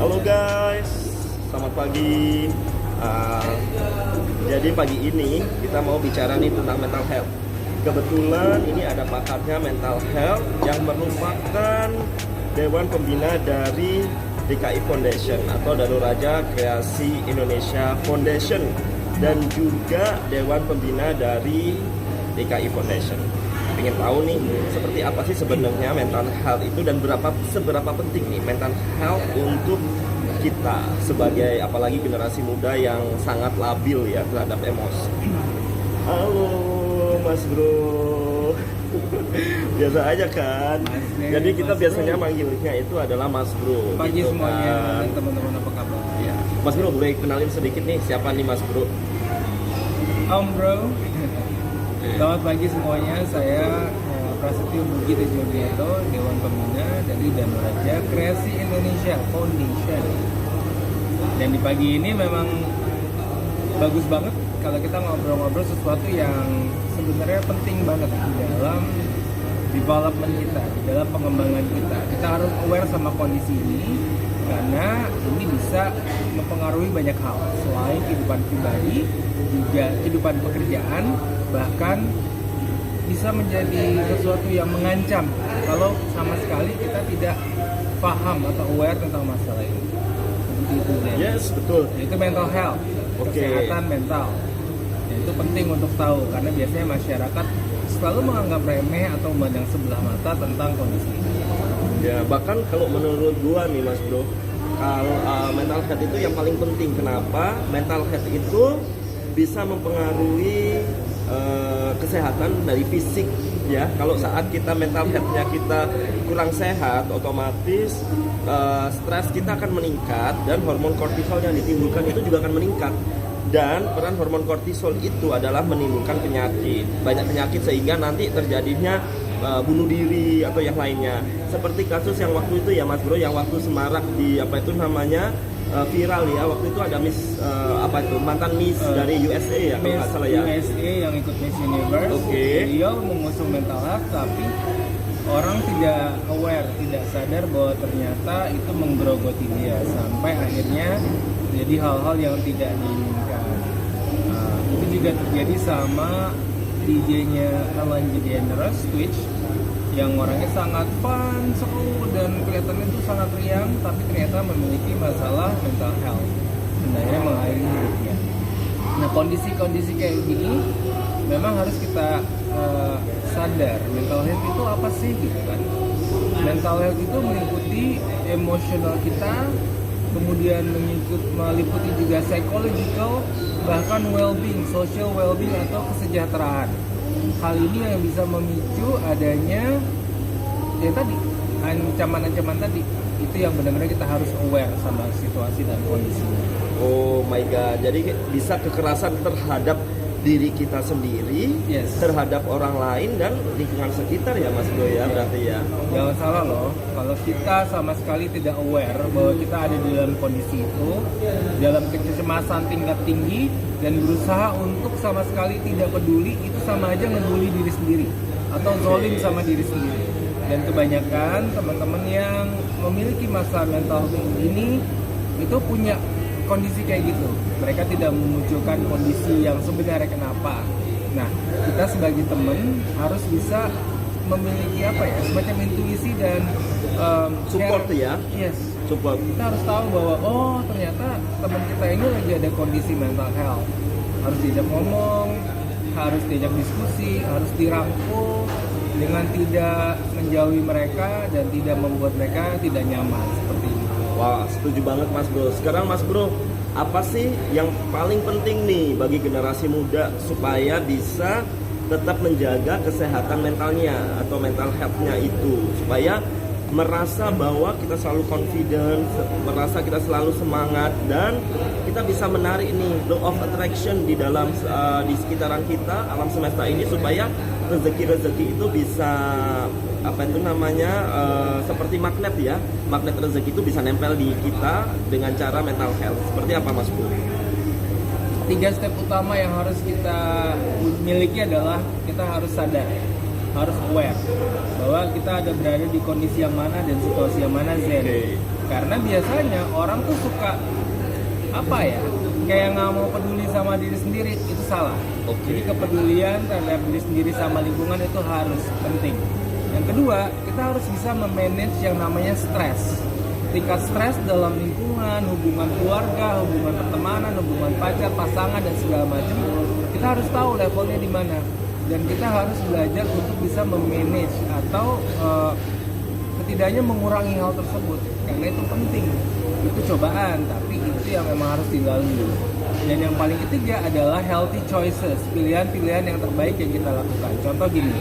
Halo guys, selamat pagi. Jadi pagi ini kita mau bicara nih tentang mental health. Kebetulan ini ada pakarnya mental health yang merupakan Dewan Pembina dari DKI Foundation atau Danu Raja Kreasi Indonesia Foundation dan juga Dewan Pembina dari DKI Foundation. Pengen tahu nih seperti apa sih sebenarnya mental health itu dan seberapa penting nih mental health untuk kita sebagai apalagi generasi muda yang sangat labil ya terhadap emosi. Halo Mas Bro. Biasa aja kan. Jadi kita biasanya manggilnya itu adalah Mas Bro. Pagi gitu semuanya kan. teman-teman, apa kabar? Ya. Mas Bro boleh kenalin sedikit nih siapa nih Mas Bro? Om Bro. Selamat pagi semuanya, saya Prasetyo Budi Tejogiarto, Dewan Pembina dari Danu Raja Kreasi Indonesia Foundation. Dan di pagi ini memang bagus banget kalau kita ngobrol-ngobrol sesuatu yang sebenarnya penting banget di dalam development kita, di dalam pengembangan kita. Kita harus aware sama kondisi ini karena ini bisa mempengaruhi banyak hal selain kehidupan pribadi, juga kehidupan pekerjaan, bahkan bisa menjadi sesuatu yang mengancam kalau sama sekali kita tidak paham atau aware tentang masalah ini. Seperti itu. Yes, betul. Itu mental health, kesehatan mental. Dan itu penting untuk tahu karena biasanya masyarakat selalu menganggap remeh atau memandang sebelah mata tentang kondisi ini. Ya, bahkan kalau menurut gua nih Mas Bro, kalau mental health itu yang paling penting. Kenapa? Mental health itu bisa mempengaruhi kesehatan dari fisik ya. Kalau saat kita mental health-nya kita kurang sehat, otomatis stres kita akan meningkat dan hormon kortisol yang ditimbulkan itu juga akan meningkat. Dan peran hormon kortisol itu adalah menimbulkan penyakit, banyak penyakit sehingga nanti terjadinya bunuh diri atau yang lainnya. Seperti kasus yang waktu itu ya Mas Bro, yang waktu semarak di apa itu namanya viral ya, waktu itu ada mantan Miss dari USA ya kalau nggak salah ya. USA yang ikut Miss Universe. Oke. Beliau mengusung mental health tapi orang tidak aware, tidak sadar bahwa ternyata itu menggerogoti dia sampai akhirnya jadi hal-hal yang tidak diinginkan. Itu juga terjadi sama DJ-nya Ellen DeGeneres, Twitch, yang orangnya sangat fun, seru, dan kelihatannya itu sangat riang, tapi ternyata memiliki masalah mental health. Sebenarnya mengakhiri hidupnya. Nah, kondisi-kondisi kayak gini memang harus kita sadar mental health itu apa sih gitu kan. Mental health itu meliputi emosional kita, kemudian meliputi juga psychological, bahkan well-being, social well-being atau kesejahteraan. Hal ini yang bisa memicu adanya ya tadi ancaman-ancaman tadi. Itu yang benar-benar kita harus aware sama situasi dan kondisinya. Oh my god, jadi bisa kekerasan terhadap diri kita sendiri, Yes. terhadap orang lain dan lingkungan sekitar ya Mas Bro ya, berarti ya. Jangan salah loh, kalau kita sama sekali tidak aware bahwa kita ada di dalam kondisi itu, dalam kecemasan tingkat tinggi dan berusaha untuk sama sekali tidak peduli, itu sama aja ngebully diri sendiri atau zolim sama diri sendiri. Dan kebanyakan teman-teman yang memiliki masalah mental ini itu punya kondisi kayak gitu. Mereka tidak memunculkan kondisi yang sebenarnya kenapa. Nah, kita sebagai teman harus bisa memiliki apa ya, semacam intuisi dan Support ya. Yes. Support. Kita harus tahu bahwa oh ternyata teman kita ini lagi ada kondisi mental health. Harus diajak ngomong, harus diajak diskusi, harus dirangkul dengan tidak menjauhi mereka dan tidak membuat mereka tidak nyaman seperti itu. Wah, setuju banget Mas Bro. Sekarang Mas Bro, apa sih yang paling penting nih bagi generasi muda supaya bisa tetap menjaga kesehatan mentalnya atau mental health-nya itu, supaya merasa bahwa kita selalu confident, merasa kita selalu semangat dan kita bisa menarik nih law of attraction di dalam di sekitaran kita, alam semesta ini, supaya rezeki-rezeki itu bisa seperti magnet ya, magnet rezeki itu bisa nempel di kita dengan cara mental health. Seperti apa Mas Bro? 3 step utama yang harus kita miliki adalah kita harus sadar, harus aware bahwa kita ada berada di kondisi yang mana dan situasi yang mana zen. Oke. Karena biasanya orang tuh suka apa ya, kayak nggak mau peduli sama diri sendiri, itu salah. Oke. Jadi kepedulian terhadap diri sendiri sama lingkungan itu harus penting. Yang kedua, kita harus bisa memanage yang namanya stres. Tingkat stres dalam lingkungan, hubungan keluarga, hubungan pertemanan, hubungan pacar, pasangan dan segala macam, kita harus tahu levelnya di mana. Dan kita harus belajar untuk bisa memanage atau setidaknya mengurangi hal tersebut, karena itu penting. Itu cobaan, tapi itu yang memang harus dilalui. Dan yang paling ketiga adalah healthy choices, pilihan-pilihan yang terbaik yang kita lakukan. Contoh gini,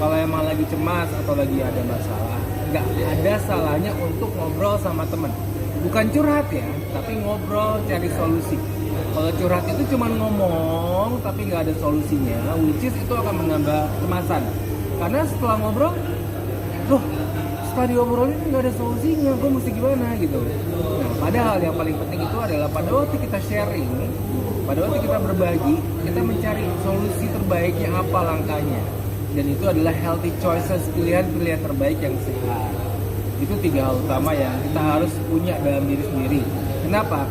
kalau emang lagi cemas atau lagi ada masalah, nggak ada salahnya untuk ngobrol sama teman. Bukan curhat ya, tapi ngobrol, cari solusi. Kalau curhat itu cuma ngomong tapi nggak ada solusinya, which is itu akan menambah kecemasan. Karena setelah ngobrol, loh setelah diobrolin nggak ada solusinya, gue mesti gimana gitu. Nah, padahal yang paling penting itu adalah pada waktu kita sharing, pada waktu kita berbagi, kita mencari solusi terbaiknya apa langkahnya. Dan itu adalah healthy choices, pilihan-pilihan terbaik yang sehat. Itu 3 hal utama yang kita harus punya dalam diri sendiri. Kenapa?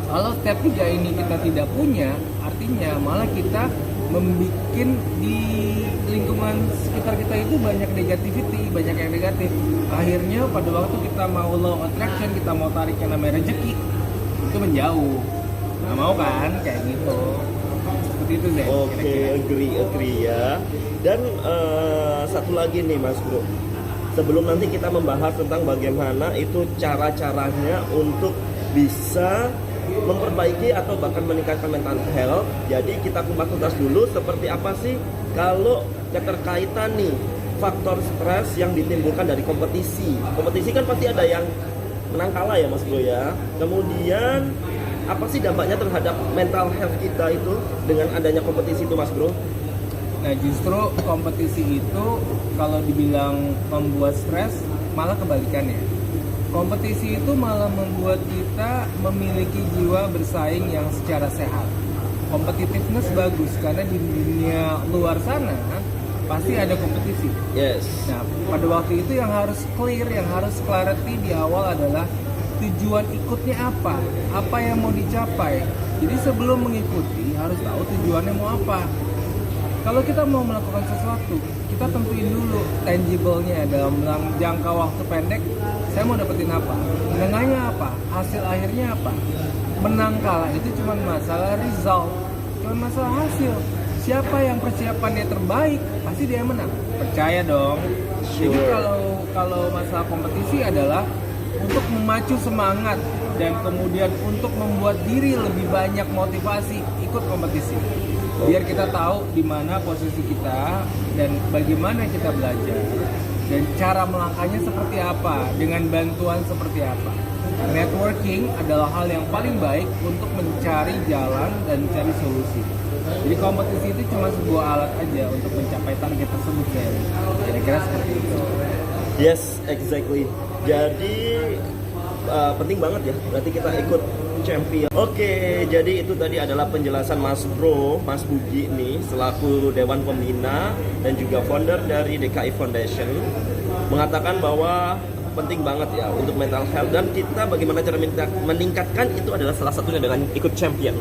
Kalau step 3 ini kita tidak punya, artinya malah kita membuat di lingkungan sekitar kita itu banyak negativity, banyak yang negatif. Akhirnya pada waktu kita mau law attraction, kita mau tarik yang namanya rezeki, itu menjauh. Nggak mau kan, kayak gitu. Seperti itu deh. Oke, agree ya. Dan satu lagi nih Mas Bro, sebelum nanti kita membahas tentang bagaimana itu cara-caranya untuk bisa memperbaiki atau bahkan meningkatkan mental health. Jadi kita kupas tuntas dulu seperti apa sih kalau keterkaitan nih faktor stres yang ditimbulkan dari kompetisi. Kompetisi kan pasti ada yang menang kalah ya Mas Bro ya. Kemudian apa sih dampaknya terhadap mental health kita itu dengan adanya kompetisi itu Mas Bro? Nah justru kompetisi itu kalau dibilang membuat stres, malah kebalikannya. Kompetisi itu malah membuat kita memiliki jiwa bersaing yang secara sehat. Competitiveness bagus karena di dunia luar sana pasti ada kompetisi. Yes. Nah pada waktu itu yang harus clear, yang harus clarity di awal adalah tujuan ikutnya apa yang mau dicapai. Jadi sebelum mengikuti harus tahu tujuannya mau apa. Kalau kita mau melakukan sesuatu, kita tentuin dulu tangible-nya dalam jangka waktu pendek. Saya mau dapetin apa? Menengahnya apa? Hasil akhirnya apa? Menang kalah itu cuma masalah result, cuma masalah hasil. Siapa yang persiapannya terbaik, pasti dia yang menang. Percaya dong. Jadi kalau masalah kompetisi adalah untuk memacu semangat dan kemudian untuk membuat diri lebih banyak motivasi ikut kompetisi. Biar kita tahu di mana posisi kita dan bagaimana kita belajar dan cara melangkahnya seperti apa, dengan bantuan seperti apa. Networking adalah hal yang paling baik untuk mencari jalan dan mencari solusi. Jadi kompetisi itu cuma sebuah alat aja untuk mencapai target tersebut ya. Kira-kira seperti itu. Yes, exactly. Jadi penting banget ya, berarti kita ikut champion. Oke, jadi itu tadi adalah penjelasan Mas Bro, Mas Bugi nih, selaku Dewan Pembina dan juga founder dari DKI Foundation, mengatakan bahwa penting banget ya untuk mental health, dan kita bagaimana cara meningkatkan itu adalah salah satunya dengan ikut champion.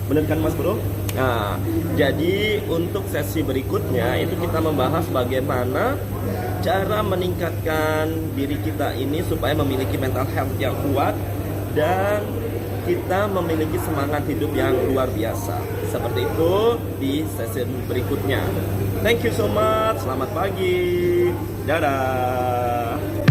Bener kan Mas Bro? Nah, jadi untuk sesi berikutnya itu kita membahas bagaimana cara meningkatkan diri kita ini supaya memiliki mental health yang kuat dan kita memiliki semangat hidup yang luar biasa. Seperti itu di sesi berikutnya. Thank you so much. Selamat pagi. Dadah.